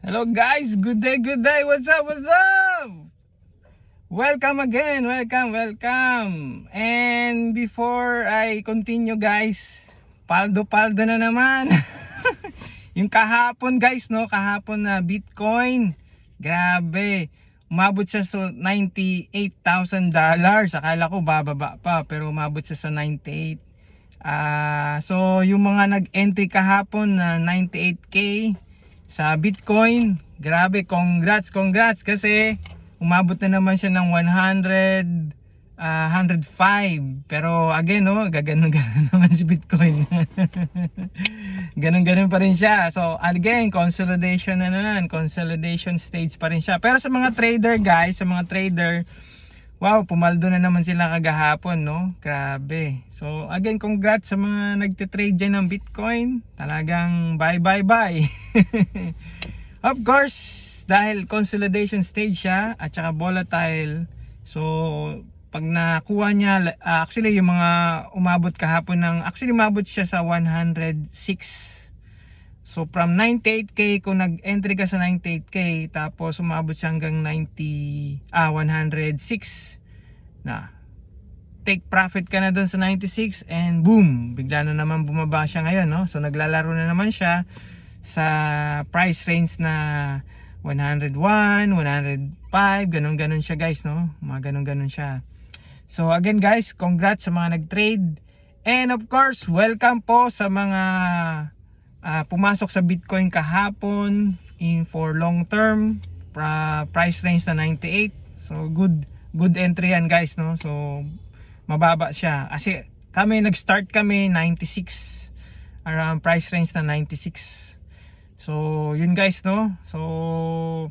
Hello guys, good day, good day. What's up, what's up? Welcome again, welcome. And before I continue guys, paldo na naman. Yung kahapon guys, no, kahapon na Bitcoin. Grabe. Umabot siya sa $98,000. Akala ko bababa pa, pero umabot siya sa 98. So yung mga nag-entry kahapon na 98k sa Bitcoin, grabe, congrats kasi umabot na naman siya ng 105. Pero again, no, gaganon naman si Bitcoin. Ganun pa rin siya. So again, consolidation na naman, consolidation stage pa rin siya. Pero sa mga trader guys, wow, pumaldo na naman sila kagahapon, no? Grabe. So again, congrats sa mga nagte-trade dyan ng Bitcoin. Talagang bye. Of course, dahil consolidation stage siya at saka volatile. So pag nakuha niya, actually yung mga umabot kahapon umabot siya sa 106. So from 98k, kung nag-entry ka sa 98k tapos umabot siya hanggang 106 na, take profit ka na dun sa 96 and boom, bigla na naman bumaba siya ngayon, no? So naglalaro na naman siya sa price range na 101, 105, ganun siya guys, no? Mga ganun siya. So again guys, congrats sa mga nag-trade. And of course, welcome po sa mga pumasok sa Bitcoin kahapon for long term, price range na 98. So good entry yan guys, no? So mababa siya kasi nag-start kami 96, around price range na 96. So yun guys, no? So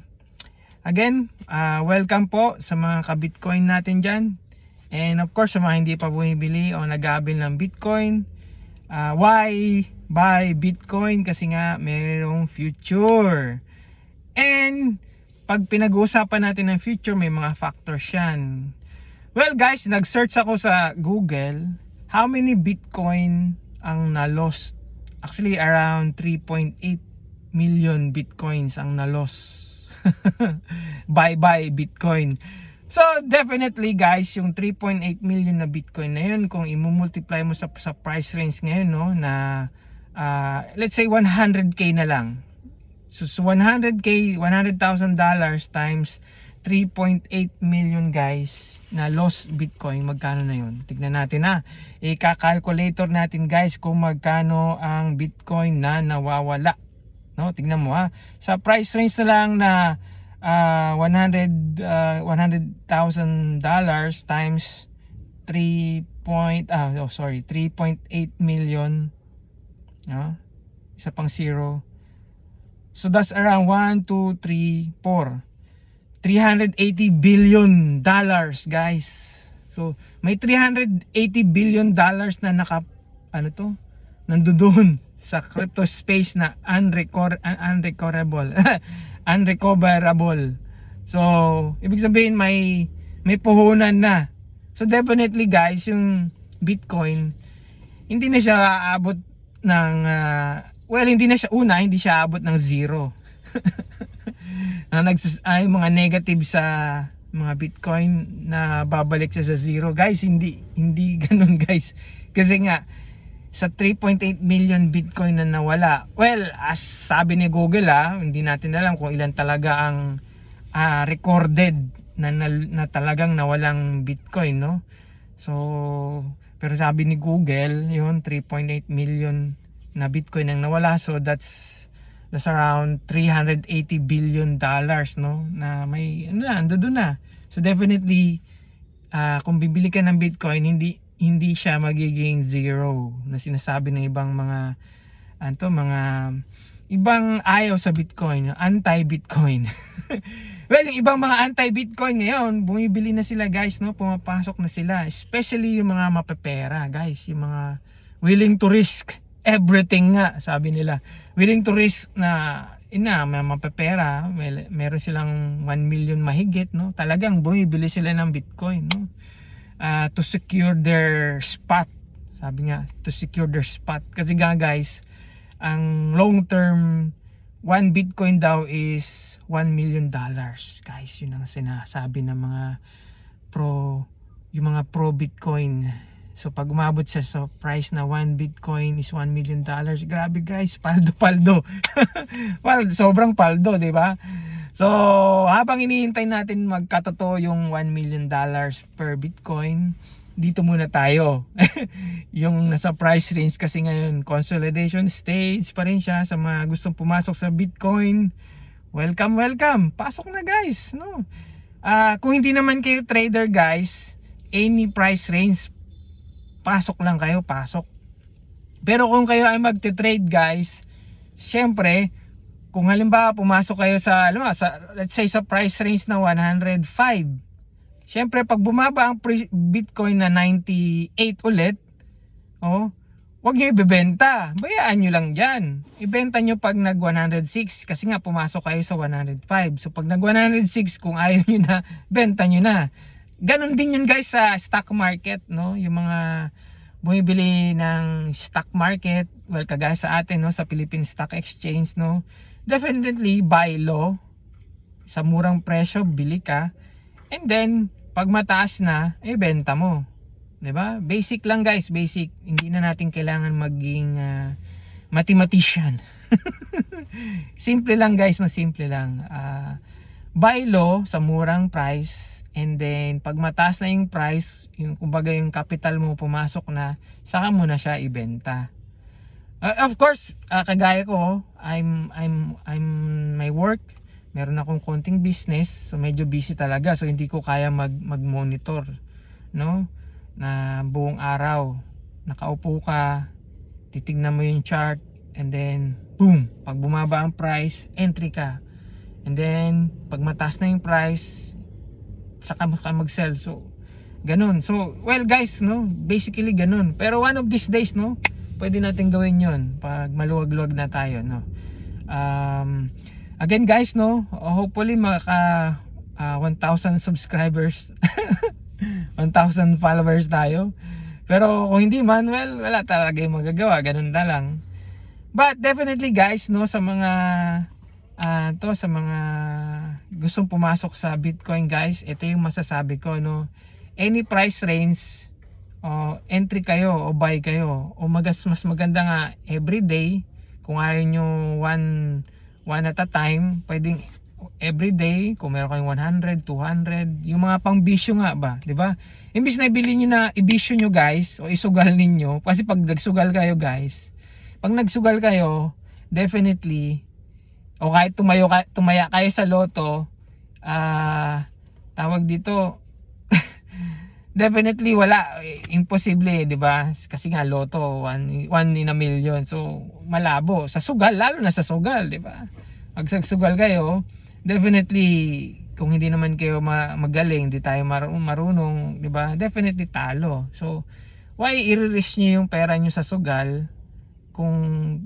again, welcome po sa mga ka-Bitcoin natin dyan. And of course, sa mga hindi pa bumibili o nag-aabil ng Bitcoin, why buy Bitcoin? Kasi nga mayroong future. And pag pinag-uusapan natin ng future, may mga factors yan. Well guys, nag-search ako sa Google, how many Bitcoin ang na-lost? Actually around 3.8 million Bitcoins ang na-lost. Bye Bitcoin. So definitely guys, yung 3.8 million na Bitcoin na yun, kung i-multiply mo sa price range ngayon, no, na let's say 100k na lang. So 100k, $100,000 times 3.8 million guys na lost Bitcoin, magkano na yun? Tignan natin na. Ika-calculator natin guys kung magkano ang Bitcoin na nawawala. No, tignan mo ha. Sa price range na lang na $100,000 times 3.8 million. Isa pang zero. So that's around 1, 2, 3, 4. $380 billion guys. So may $380 billion na nandoon sa crypto space na unrecoverable. So ibig sabihin may puhunan na. So definitely guys, yung Bitcoin hindi na siya aabot ng hindi siya aabot ng zero. Ay mga negative sa mga Bitcoin na babalik siya sa zero guys, hindi ganun guys, kasi nga sa 3.8 million Bitcoin na nawala, well, as sabi ni Google, hindi natin alam kung ilan talaga ang recorded na talagang nawalang Bitcoin, no? So pero sabi ni Google, yun 3.8 million na Bitcoin ang nawala. So that's around $380 billion, no, na may doon na. So definitely kung bibili ka ng Bitcoin, hindi siya magiging zero na sinasabi ng ibang mga ibang ayaw sa Bitcoin, anti-Bitcoin. Well, yung ibang mga anti-Bitcoin ngayon, bumibili na sila guys, no, pumapasok na sila, especially yung mga mapepera guys, yung mga willing to risk everything nga, sabi nila. Willing to risk na may mapepera, meron silang 1 million mahigit, no? Talagang bumibili sila ng Bitcoin, no? To secure their spot. Sabi nga, to secure their spot. Kasi nga guys, ang long term 1 Bitcoin daw is $1 million, guys. Yun ang sinasabi ng mga yung mga pro Bitcoin. So pag umabot siya sa price na 1 Bitcoin is $1 million, grabe guys, paldo. Well, sobrang paldo, di ba? So habang iniintay natin magkatotoo yung $1 million per Bitcoin, dito muna tayo. Yung nasa price range kasi ngayon, consolidation stage pa rin siya. Sa mga gustong pumasok sa Bitcoin, welcome. Pasok na guys, no? Kung hindi naman kayo trader guys, any price range, pasok lang kayo, pasok. Pero kung kayo ay magte-trade guys, syempre, kung halimbawa pumasok kayo sa let's say sa price range na 105, syempre pag bumaba ang Bitcoin na 98 ulit, wag nyo ibebenta, bayaan nyo lang dyan. Ibenta nyo pag nag 106, kasi nga pumasok kayo sa 105. So pag nag 106, kung ayaw nyo na, benta nyo na. Ganon din yun guys sa stock market, no? Yung mga bumibili ng stock market, well, kagaya sa atin, no, sa Philippine Stock Exchange, no, definitely buy low, sa murang presyo bili ka, and then pag mataas na, benta mo, 'di ba? Basic lang guys, basic. Hindi na natin kailangan maging mathematician. Simple lang guys, no, simple lang. Buy low sa murang price, and then pag mataas na yung price, yung kumbaga yung capital mo pumasok na, saka mo na siya ibenta. Of course, kagaya ko, I'm my work, meron akong konting business, so medyo busy talaga, so hindi ko kaya mag-monitor, no, na buong araw. Nakaupo ka, titignan mo yung chart, and then boom, pag bumaba ang price, entry ka, and then pag mataas na yung price, saka mag-sell. So ganun. So well guys, no, basically ganun. Pero one of these days, no, pwede natin gawin yon pag maluwag-luwag na tayo, no. Again guys, no, hopefully maka 1,000 subscribers 1,000 followers tayo. Pero kung hindi man, well, wala talaga yung magagawa, ganun na lang. But definitely guys, no, sa mga sa mga gustong pumasok sa Bitcoin guys, ito yung masasabi ko, no. Any price range, entry kayo o buy kayo, o mas maganda nga everyday. Kung ayaw nyo one at a time, pwedeng everyday. Kung meron kayong 100, 200, yung mga pang bisyo nga ba, di ba? Imbis na ibili nyo na ibisyo nyo guys, o isugal ninyo, kasi pag nagsugal kayo guys, pag nagsugal kayo, definitely, o kahit tumaya kayo sa loto, tawag dito, definitely wala, imposible, di ba? Kasi nga loto, one in a million, so malabo sa sugal, lalo na sa sugal, di ba? Pag sugal kayo, definitely kung hindi naman kayo magaling, hindi tayo marunong, di ba? Definitely talo. So why i-risk niyo yung pera niyo sa sugal? Kung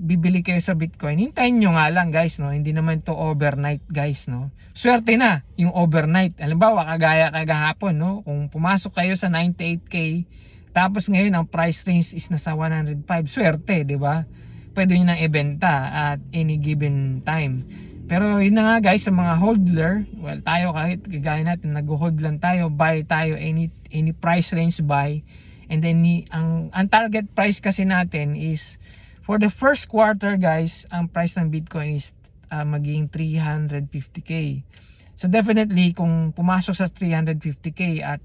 bibili kayo sa Bitcoin, hintayin nyo nga lang guys, no? Hindi naman to overnight guys, no? Swerte na yung overnight. Halimbawa, kagaya kagahapon, no? Kung pumasok kayo sa 98k, tapos ngayon ang price range is nasa 105, swerte, di ba? Pwede nyo nang ibenta at any given time. Pero yun na nga guys, sa mga holder, well, tayo kahit kagaya natin, nag-hold lang tayo, buy tayo, any price range buy. And then ang target price kasi natin is for the first quarter guys, ang price ng Bitcoin is magiging 350k. So definitely kung pumasok sa 350k at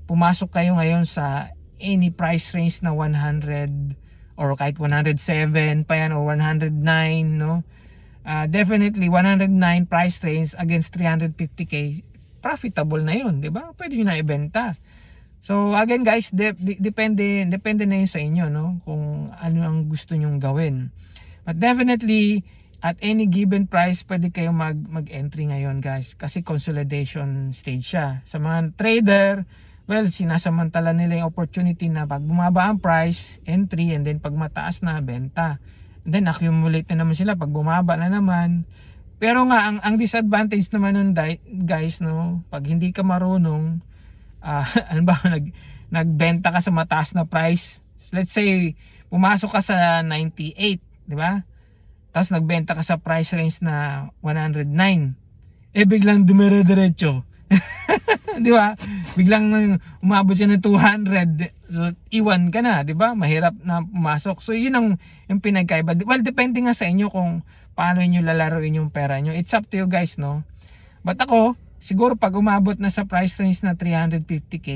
pumasok kayo ngayon sa any price range na 100 or kahit 107 pa yan o 109, no, definitely 109 price range against 350k, profitable na yun, di ba? Pwede nyo na ibenta. So again guys, depende na yun sa inyo, no, kung ano ang gusto nyong gawin. But definitely at any given price pwede kayo mag-entry ngayon guys, kasi consolidation stage siya. Sa mga trader, well, sinasamantala nila yung opportunity na pag bumaba ang price, entry, and then pag mataas na, benta. And then accumulate na naman sila pag bumaba na naman. Pero nga ang disadvantage naman nun guys, no, pag hindi ka marunong, ano ba, nagbenta ka sa mataas na price, let's say pumasok ka sa 98, di ba? tapos nagbenta ka sa price range na 109, biglang dumire-diretso. Di ba? Biglang umabot siya ng 200, iwan ka na, di ba? Mahirap na pumasok. So yun ang yung pinagkaiba. Well, depende nga sa inyo kung paano niyo lalaruin yung pera nyo. It's up to you guys, no? But ako, siguro pag umabot na sa price range na 350k,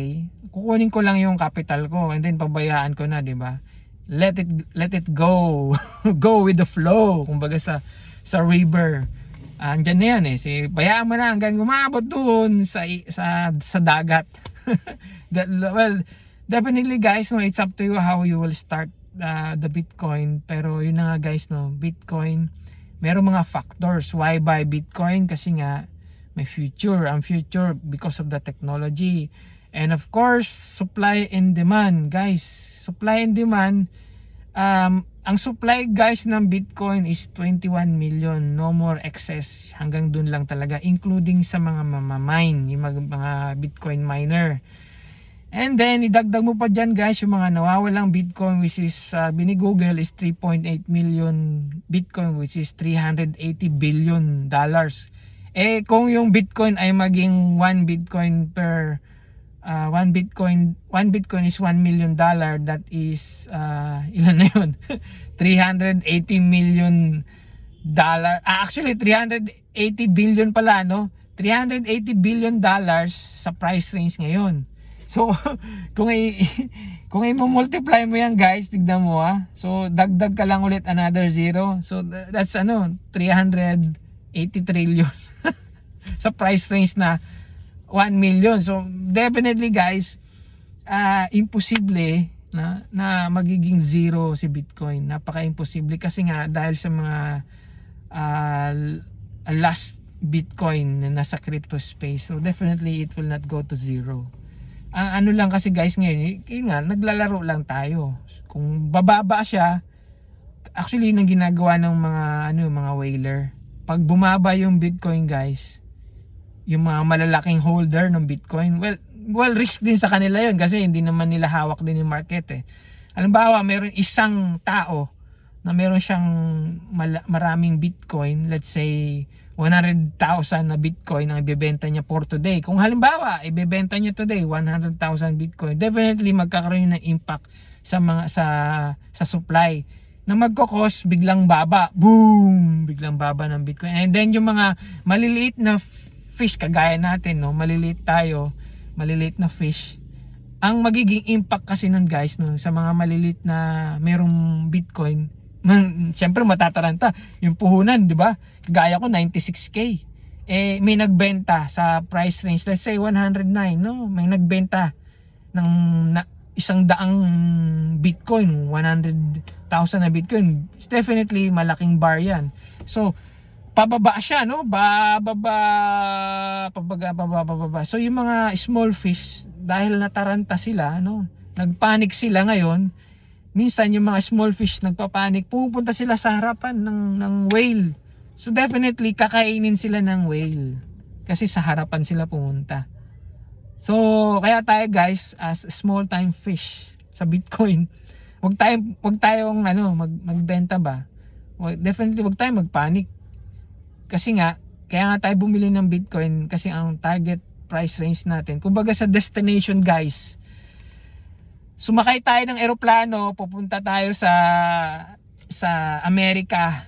kukunin ko lang yung capital ko and then pabayaan ko na, di ba? Let it go. Go with the flow. Kumbaga sa river. Andyan na yan eh. Bayaan mo na hanggang umabot doon sa dagat. Well, definitely guys, no, it's up to you how you will start the Bitcoin. Pero yun na nga guys, no, Bitcoin, merong mga factors. Why buy Bitcoin? Kasi nga may future. Ang future because of the technology. And of course, supply and demand. Guys, supply and demand. Ang supply guys ng Bitcoin is 21 million, no more excess, hanggang dun lang talaga, including sa mga mamamine, yung mga Bitcoin miner. And then idagdag mo pa dyan guys yung mga nawawalang Bitcoin, which is binigoogle is 3.8 million Bitcoin, which is 380 billion dollars. Kung yung Bitcoin ay maging 1 Bitcoin per 1 Bitcoin is $1 million, that is ilan na yun? 380 million dollar. Actually 380 billion pala, no? 380 billion dollars sa price range ngayon. So kung i-multiply mo yan guys, tignan mo So dagdag ka lang ulit another zero. So that's 380 trillion sa price range na 1 million. So definitely guys, imposible na magiging zero si Bitcoin. Napaka-imposible kasi nga dahil sa mga last Bitcoin na nasa crypto space. So definitely it will not go to zero. Ano lang kasi guys ngayon, yun nga, naglalaro lang tayo. Kung bababa siya, actually nang ginagawa ng mga whaler, pag bumaba yung Bitcoin guys, yung mga malalaking holder ng Bitcoin, well risk din sa kanila yun kasi hindi naman nila hawak din yung market Halimbawa, meron isang tao na meron siyang maraming Bitcoin, let's say 100,000 na Bitcoin ang ibebenta niya for today. Kung halimbawa, ibebenta niya today 100,000 Bitcoin, definitely magkakaroon ng impact sa supply na magkakos biglang baba. Boom! Biglang baba ng Bitcoin. And then yung mga maliliit na fish kagaya natin, no, maliliit na fish, ang magiging impact kasi nun guys, no, sa mga maliliit na merong Bitcoin, siyempre matataranta yung puhunan, di ba? Kagaya ko 96k, may nagbenta sa price range, let's say 109, no, may nagbenta ng 100 Bitcoin, 100,000 na Bitcoin. It's definitely malaking bar yan. So pababa siya, no? Pababa. So yung mga small fish, dahil nataranta sila, no? Nagpanic sila ngayon. Minsan yung mga small fish nagpapanik, pupunta sila sa harapan ng whale. So definitely kakainin sila ng whale kasi sa harapan sila pumunta. So kaya tayo guys, as small time fish sa Bitcoin, wag tayong magbenta ba? Definitely wag tayong magpanic. Kasi nga, kaya nga tayo bumili ng Bitcoin kasi ang target price range natin, kumbaga sa destination guys, sumakay tayo ng eroplano, pupunta tayo sa Amerika,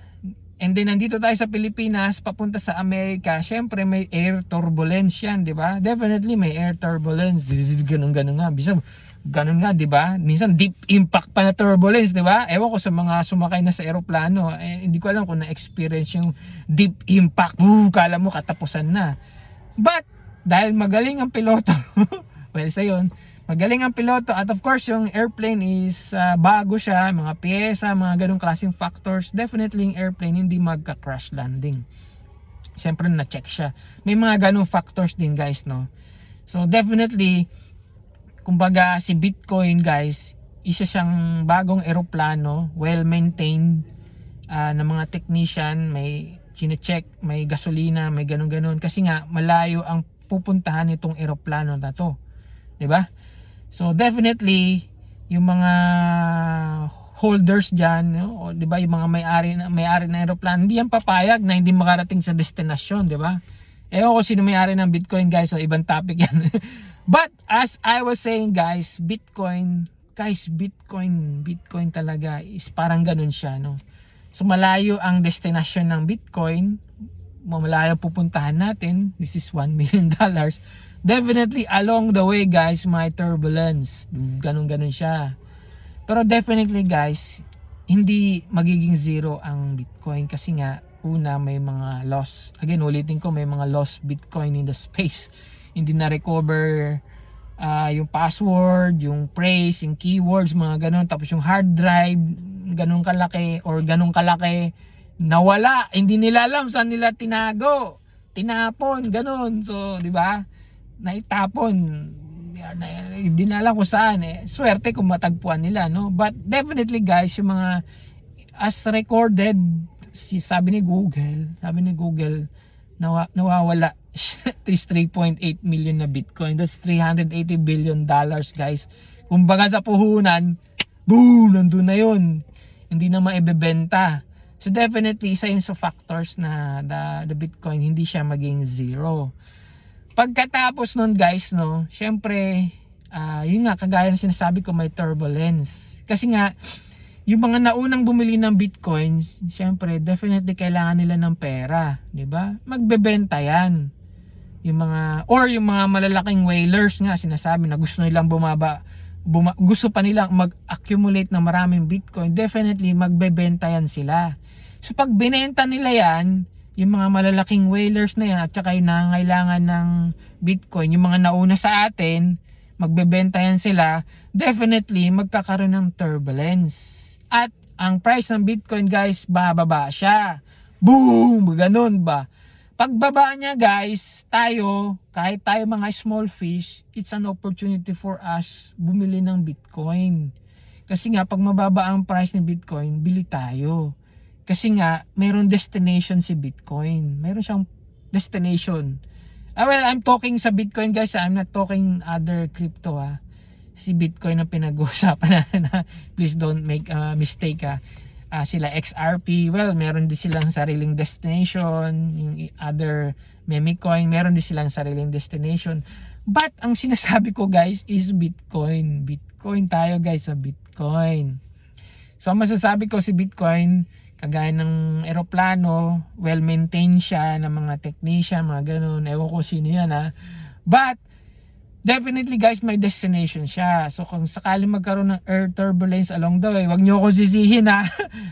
and then nandito tayo sa Pilipinas, papunta sa Amerika, syempre may air turbulence yan, di ba? Definitely may air turbulence, ganun nga, bisa ganun nga, di ba? Minsan deep impact pa na turbulence, di ba? Ewan ko sa mga sumakay na sa eroplano, hindi ko alam kung na-experience yung deep impact. Kala mo katapusan na. But dahil magaling ang piloto, well, sa yun, magaling ang piloto, at of course yung airplane is bago siya, mga pyesa, mga ganung klaseng factors, definitely yung airplane hindi magka-crash landing. Siyempre na-check siya. May mga ganung factors din guys, no? So definitely, kumbaga si Bitcoin guys, isa siyang bagong eroplano, well maintained, ng mga technician, may chine-check, may gasolina, may ganun-ganun, kasi nga malayo ang pupuntahan nitong eroplano na to, 'di ba? So definitely yung mga holders diyan, no? O, 'di ba, yung mga may-ari ng eroplano, hindi yan papayag na hindi makarating sa destinasyon, 'di ba? Ewan ko sino may-ari ng Bitcoin, guys, so ibang topic yan. But as I was saying, guys, Bitcoin talaga is parang ganun siya, no? So malayo ang destinasyon ng Bitcoin, malayo pupuntahan natin. This is $1 million. Definitely along the way, guys, may turbulence. Ganun siya. Pero definitely, guys, hindi magiging zero ang Bitcoin kasi nga una may mga loss. Again, ulitin ko, may mga lost Bitcoin in the space. Hindi na recover yung password, yung phrase, yung keywords, mga ganun. Tapos yung hard drive, ganun kalaki nawala. Hindi nila alam saan nila tinago, tinapon, ganun. So, di ba? Naitapon. Hindi na alam kung saan. Swerte kung matagpuan nila, no? But definitely, guys, yung mga as recorded, sabi ni Google, nawawala is 3.8 million na Bitcoin. That's 380 billion dollars, guys. Kumbaga sa puhunan, boom, nandun na yun. Hindi na maibebenta. So definitely, isa yun sa factors na the Bitcoin hindi siya maging zero. Pagkatapos nun, guys, no, syempre, yun nga, kagaya na sinasabi ko, may turbulence. Kasi nga, yung mga naunang bumili ng Bitcoins, syempre, definitely kailangan nila ng pera, di ba? Magbebenta yan. Yung mga malalaking whalers nga, sinasabi na gusto nilang gusto pa nilang mag-accumulate ng maraming Bitcoin, definitely magbebenta yan sila. So pag binenta nila yan, yung mga malalaking whalers na yan at saka yung nangangailangan ng Bitcoin, yung mga nauna sa atin, magbebenta yan sila, definitely magkakaroon ng turbulence. At ang price ng Bitcoin, guys, bababa siya. Boom! Ganun ba? Pagbaba niya, guys, kahit tayo mga small fish, it's an opportunity for us bumili ng Bitcoin. Kasi nga, pag mababa ang price ng Bitcoin, bili tayo. Kasi nga, mayroon destination si Bitcoin. Mayroon siyang destination. Well, I'm talking sa Bitcoin, guys. I'm not talking other crypto, Si Bitcoin ang pinag-uusapan natin, Please don't make a mistake, sila XRP, well, meron din silang sariling destination. Yung other meme coin, meron din silang sariling destination. But ang sinasabi ko, guys, is Bitcoin. Bitcoin tayo, guys, sa Bitcoin. So masasabi ko si Bitcoin, kagaya ng eroplano, well maintained siya ng mga technician, mga ganun. Ewan ko sino yan, But definitely, guys, may destination siya. So kung sakali magkaroon ng air turbulence along the way, wag niyo ako sisihin,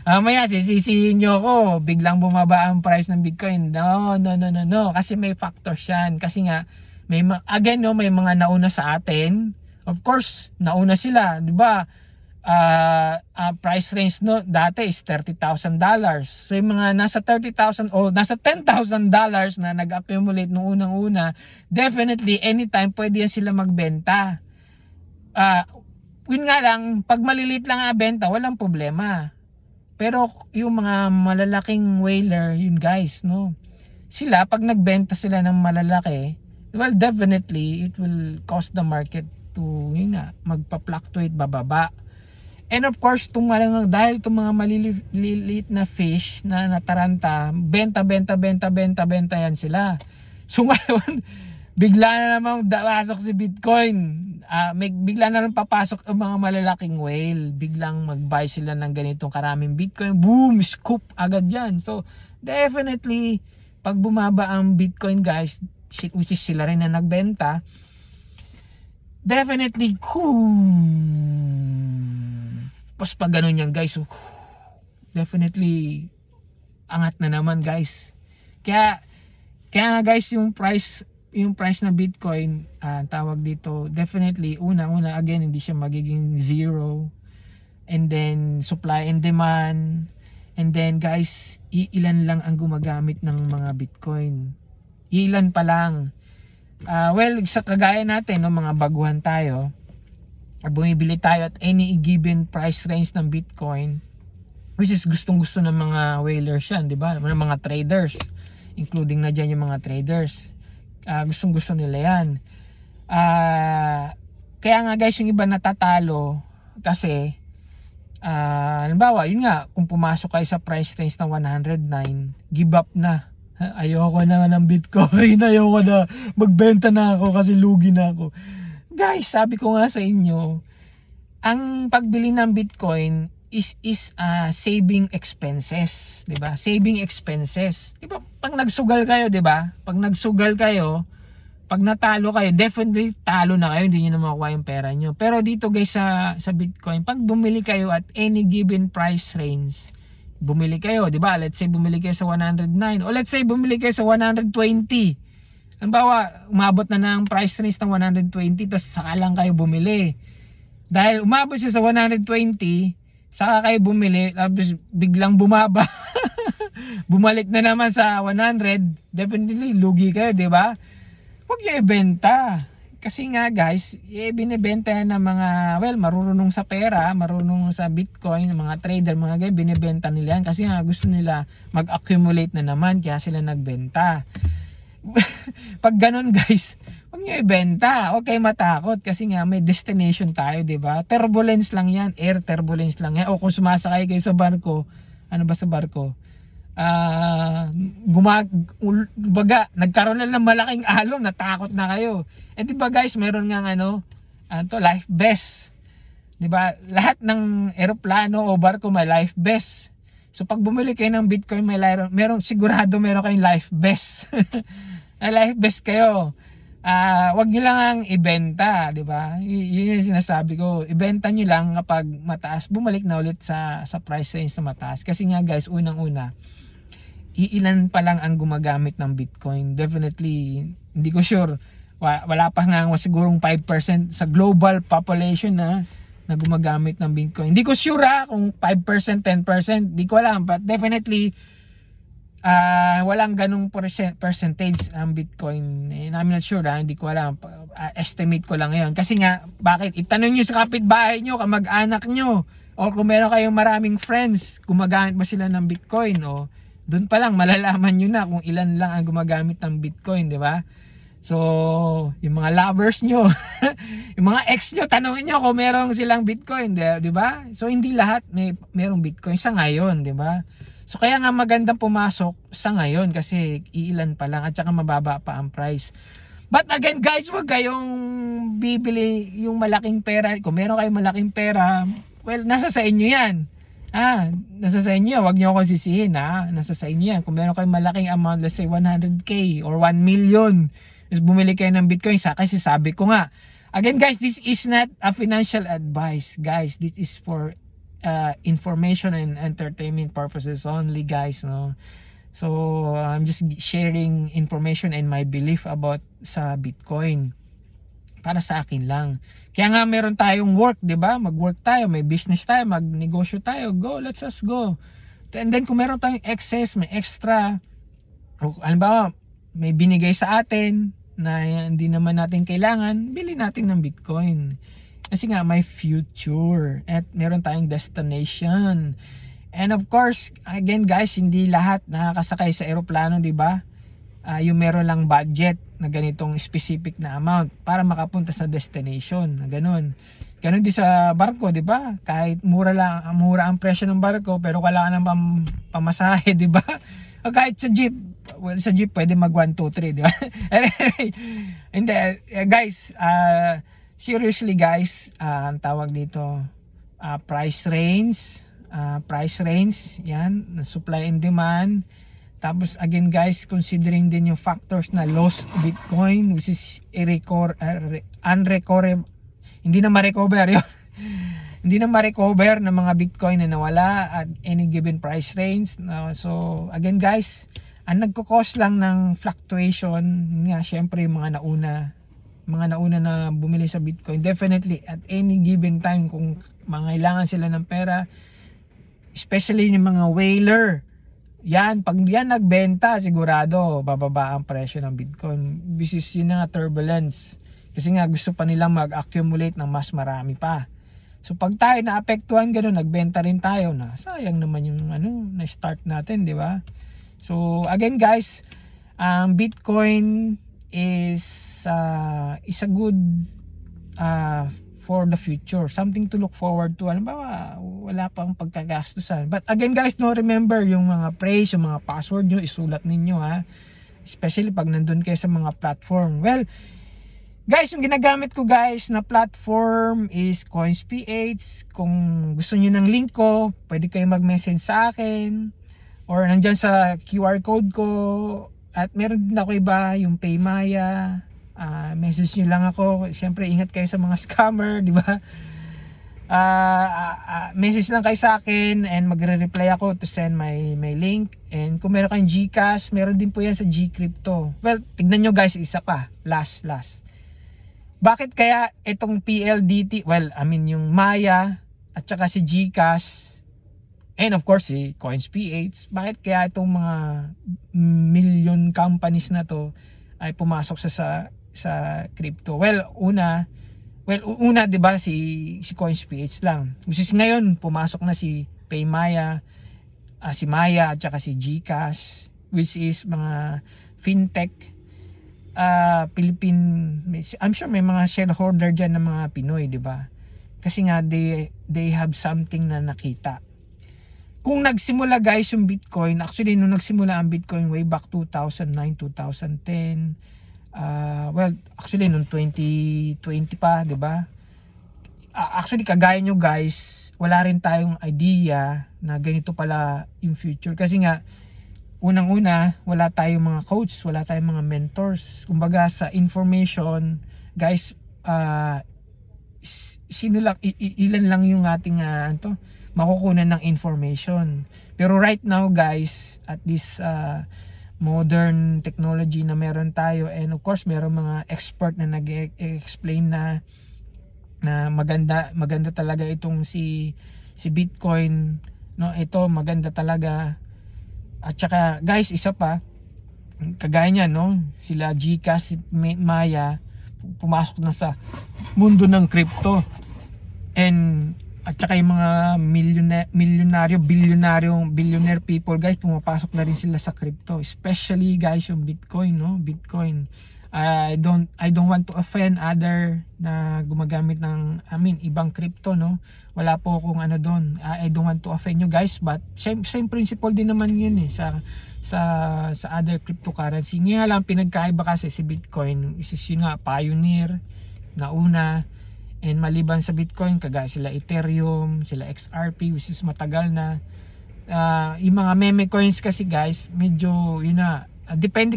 Mamaya sisisihin niyo ako, biglang bumaba ang price ng Bitcoin. No. Kasi may factors yan. Kasi nga, may mga nauna sa atin. Of course, nauna sila, 'di ba? Price range dati is $30,000. So yung mga nasa 30,000 o nasa $10,000 na nag-accumulate nung unang-una, definitely anytime pwede yan sila magbenta. Yun nga lang, pag malilit lang ang benta, walang problema. Pero yung mga malalaking whaler, yun, guys, no, sila pag nagbenta sila ng malalaki, well, definitely it will cause the market to magpa-fluctuate, bababa. And of course, dahil itong mga maliliit na fish na nataranta, benta yan sila. So ngayon, bigla na namang pasok si Bitcoin. Bigla na lang papasok ang mga malalaking whale. Biglang mag-buy sila ng ganitong karaming Bitcoin. Boom! Scoop agad yan. So definitely, pag bumaba ang Bitcoin, guys, which is sila rin na nagbenta, definitely, pas pag ganun yan, guys, definitely angat na naman, guys. Kaya guys, yung price na Bitcoin, tawag dito, definitely una again, hindi siya magiging zero. And then supply and demand. And then, guys, ilan lang ang gumagamit ng mga Bitcoin. Ilan pa lang. Well, sa kagaya natin, mga baguhan tayo, bumibili tayo at any given price range ng Bitcoin, which is gustong-gusto ng mga whalers yan, di ba? Ng mga traders, including na dyan yung mga traders. Gustong-gusto nila yan. Kaya nga, guys, yung iba natatalo kasi Halimbawa, yun nga, kung pumasok kayo sa price range ng 109, give up na. Ayoko na ng Bitcoin, ayoko na, magbenta na ako kasi lugi na ako. Guys, sabi ko nga sa inyo, ang pagbili ng Bitcoin is saving expenses, 'di ba? Saving expenses. 'Di ba? Pag nagsugal kayo, 'di ba? Pag nagsugal kayo, pag natalo kayo, definitely talo na kayo, hindi niyo na makuha yung pera niyo. Pero dito guys sa Bitcoin, pag bumili kayo at any given price range, bumili kayo, 'di ba? Let's say bumili kayo sa 109 o let's say bumili kayo sa 120. Halimbawa, umabot na ng price range ng 120 tapos saka lang kayo bumili. Dahil umabot siya sa 120, saka kayo bumili, tapos biglang bumaba. Bumalik na naman sa 100, definitely lugi kayo, 'di ba? Huwag niyo ibenta. Kasi nga guys, binibenta yan ng mga marunong sa pera, marunong sa Bitcoin, mga trader, mga guys, binibenta nila yan kasi nga gusto nila mag-accumulate na naman kaya sila nagbenta. Pag ganun guys, huwag nyo ibenta, huwag kayo matakot kasi nga may destination tayo, 'di ba? Turbulence lang yan, air turbulence lang yan. O kung sumasakay kayo sa barko, ano ba sa barko? Baga, nagkaroon na ng malaking alon, natakot na kayo. Eh 'di ba guys, meron nga life vest. 'Di ba? Lahat ng eroplano o barko may life vest. So pag bumili kayo ng Bitcoin, meron sigurado meron kayong life vest. Life vest kayo. Wag niyo lang ang ibenta, 'di ba? Yun yung sinasabi ko. Ibenta niyo lang kapag mataas, bumalik na ulit sa price range na mataas. Kasi nga guys, unang-una, iilan pa lang ang gumagamit ng Bitcoin. Definitely, hindi ko sure. Wala pa nga sigurong 5% sa global population na gumagamit ng Bitcoin. Hindi ko sure kung 5%, 10%, di ko alam, but definitely walang ganung percentage ang Bitcoin. I'm not sure, hindi ko alam. Estimate ko lang ngayon. Kasi nga, bakit? Itanong nyo sa kapitbahay nyo, kamag-anak nyo, o kung meron kayong maraming friends, gumagamit ba sila ng Bitcoin? O doon pa lang malalaman nyo na kung ilan lang ang gumagamit ng Bitcoin, di ba? So, yung mga lovers nyo, yung mga ex nyo, tanongin nyo kung meron silang Bitcoin, di ba? So, hindi lahat merong Bitcoin sa ngayon, di ba? So, kaya nga magandang pumasok sa ngayon kasi iilan pa lang at saka mababa pa ang price. But again guys, wag kayong bibili yung malaking pera. Kung meron kayong malaking pera, well, nasa sa inyo yan. Nasa sa inyo, wag niyo ako sisihin nasa sa inyo yan. Kung meron kayong malaking amount, let's say 100k or 1 million, is bumili kayo ng Bitcoin kasi sabi ko nga, again guys, this is not a financial advice guys. This is for information and entertainment purposes only guys, no? So I'm just sharing information and my belief about sa Bitcoin para sa akin lang. Kaya nga meron tayong work, 'di ba? Mag-work tayo, may business tayo, magnegosyo tayo, let's just go. And then kung meron tayong excess, may extra, o halimbawa may binigay sa atin na hindi naman natin kailangan, bili natin ng Bitcoin. Kasi nga may future at meron tayong destination. And of course, again guys, hindi lahat nakakasakay sa eroplano, 'di ba? Yung meron lang budget na ganitong specific na amount para makapunta sa destination, na ganun. Ganun din sa barko, 'di ba? Kahit mura ang presyo ng barko, pero kailangan ng pamasahe, 'di ba? O kahit sa jeep, sa jeep pwede mag 1 2 3, 'di ba? Anyway, hindi guys, seriously guys, ang tawag dito, price range, yan, supply and demand. Tapos again guys, considering din yung factors na lost Bitcoin, which is hindi na ma-recover yun. Hindi na ma-recover ng mga Bitcoin na nawala at any given price range. So again guys, ang nagko-cause lang ng fluctuation nga syempre yung mga nauna na bumili sa Bitcoin, definitely at any given time kung mangailangan sila ng pera, especially yung mga whaler, yan, pag yan nagbenta, sigurado bababa ang presyo ng Bitcoin. This is yun nga, turbulence, kasi nga gusto pa nilang mag-accumulate ng mas marami pa. So pag tayo naapektuhan gano'n, nagbenta rin tayo, na sayang naman yung na start natin, di ba? So again guys, Bitcoin is a good for the future, something to look forward to. Halimbawa, wala pang pagkagastusan. But again guys, no, remember yung mga praise, yung mga password nyo, isulat ninyo ha. Especially pag nandun kayo sa mga platform. Well, guys, yung ginagamit ko guys na platform is Coins.ph. Kung gusto niyo ng link ko, pwede kayo mag-message sa akin or nandyan sa QR code ko. At meron din ako iba, yung Paymaya. Message niyo lang ako. Siyempre, ingat kayo sa mga scammer, di ba? Message lang kayo sa akin and magre-reply ako to send my link. And kung meron kayong GCash, meron din po yan sa GCrypto. Well, tignan nyo guys, isa pa. Last. Bakit kaya itong PLDT, well, I mean yung Maya at saka si GCash and of course si Coins.ph, bakit kaya itong mga million companies na to ay pumasok sa crypto? Well, una 'di ba si Coins.ph lang. Which is ngayon pumasok na si Paymaya, si Maya at saka si GCash, which is mga fintech Philippine. I'm sure may mga shareholder diyan ng mga Pinoy, 'di ba? Kasi nga they have something na nakita. Kung nagsimula guys yung Bitcoin, actually nung nagsimula ang Bitcoin way back 2009, 2010, well, actually nung 2020 pa, 'di ba? Actually kagaya nyo guys, wala rin tayong idea na ganito pala yung future kasi nga unang-una, wala tayong mga coach, wala tayong mga mentors. Kumbaga sa information, guys, sino lang, ilan lang yung ating makukunan ng information. Pero right now, guys, at this modern technology na meron tayo, and of course, meron mga expert na nag-explain na maganda talaga itong si Bitcoin, no? Ito maganda talaga. At saka guys, isa pa, kagaya niya, no, sila GCash, Maya, pumasok na sa mundo ng crypto. And at saka yung mga billionaire people guys, pumapasok na rin sila sa crypto. Especially guys yung Bitcoin, no? Bitcoin. I don't want to offend other na gumagamit ng ibang crypto, no. Wala po akong doon. I don't want to offend you guys, but same principle din naman yun sa other cryptocurrency. Nga lang pinagkaiba kasi si Bitcoin is yun nga pioneer na una, and maliban sa Bitcoin kagaya sila Ethereum, sila XRP which is matagal na. Yung mga meme coins kasi guys, medyo yun na, depende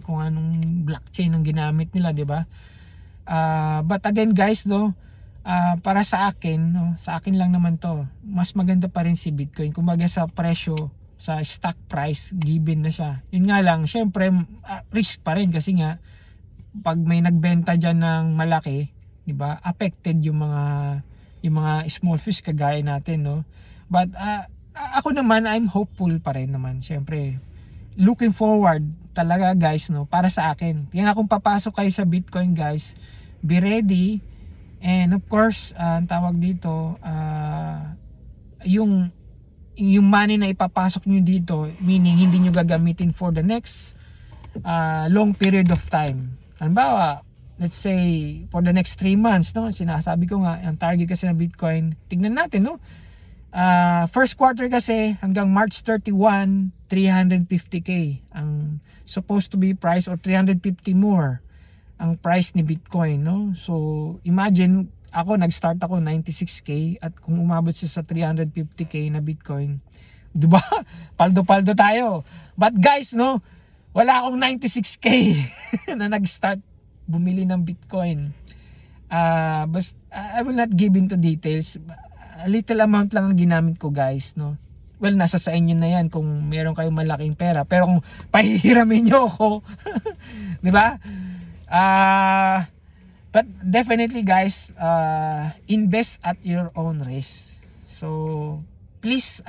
kung anong blockchain ang ginamit nila, 'di ba? But again guys, no, para sa akin, no, sa akin lang naman 'to. Mas maganda pa rin si Bitcoin. Kumbaga sa presyo, sa stock price, given na siya. Yun nga lang, syempre risk pa rin kasi nga pag may nagbenta diyan ng malaki, 'di ba? Affected yung mga small fish kagaya natin, no. But ako naman, I'm hopeful pa rin naman. Syempre looking forward talaga guys, no, para sa akin. Kaya nga kung papasok kayo sa Bitcoin guys, be ready. And of course, ang tawag dito, yung money na ipapasok nyo dito, meaning hindi nyo gagamitin for the next long period of time. Halimbawa, let's say for the next 3 months, no, sinasabi ko nga ang target kasi ng Bitcoin, tignan natin, no. First quarter kasi hanggang March 31, 350k ang supposed to be price, or 350 more ang price ni Bitcoin, no. So imagine nag-start ako 96k, at kung umabot siya sa 350k na Bitcoin, 'di ba? Paldo tayo. But guys, no, wala akong 96k na nag-start bumili ng Bitcoin. But I will not give into details. A little amount lang ang ginamit ko guys, no. Well, nasa sa inyo na yan kung meron kayong malaking pera. Pero kung pahihiramin nyo ako, di ba? But definitely guys, invest at your own risk. So please,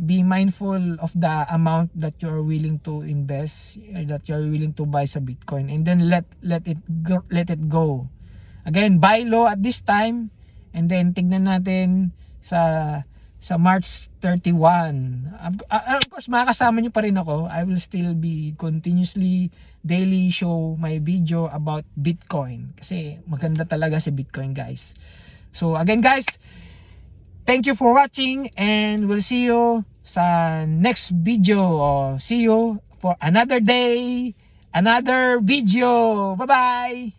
be mindful of the amount that you're willing to invest, that you're willing to buy sa Bitcoin, and then let it go. Again, buy low at this time, and then tignan natin sa sa March 31. Of course, makakasama nyo pa rin ako. I will still be continuously daily show my video about Bitcoin. Kasi maganda talaga si Bitcoin, guys. So again, guys, thank you for watching and we'll see you sa next video. See you for another day, another video. Bye-bye!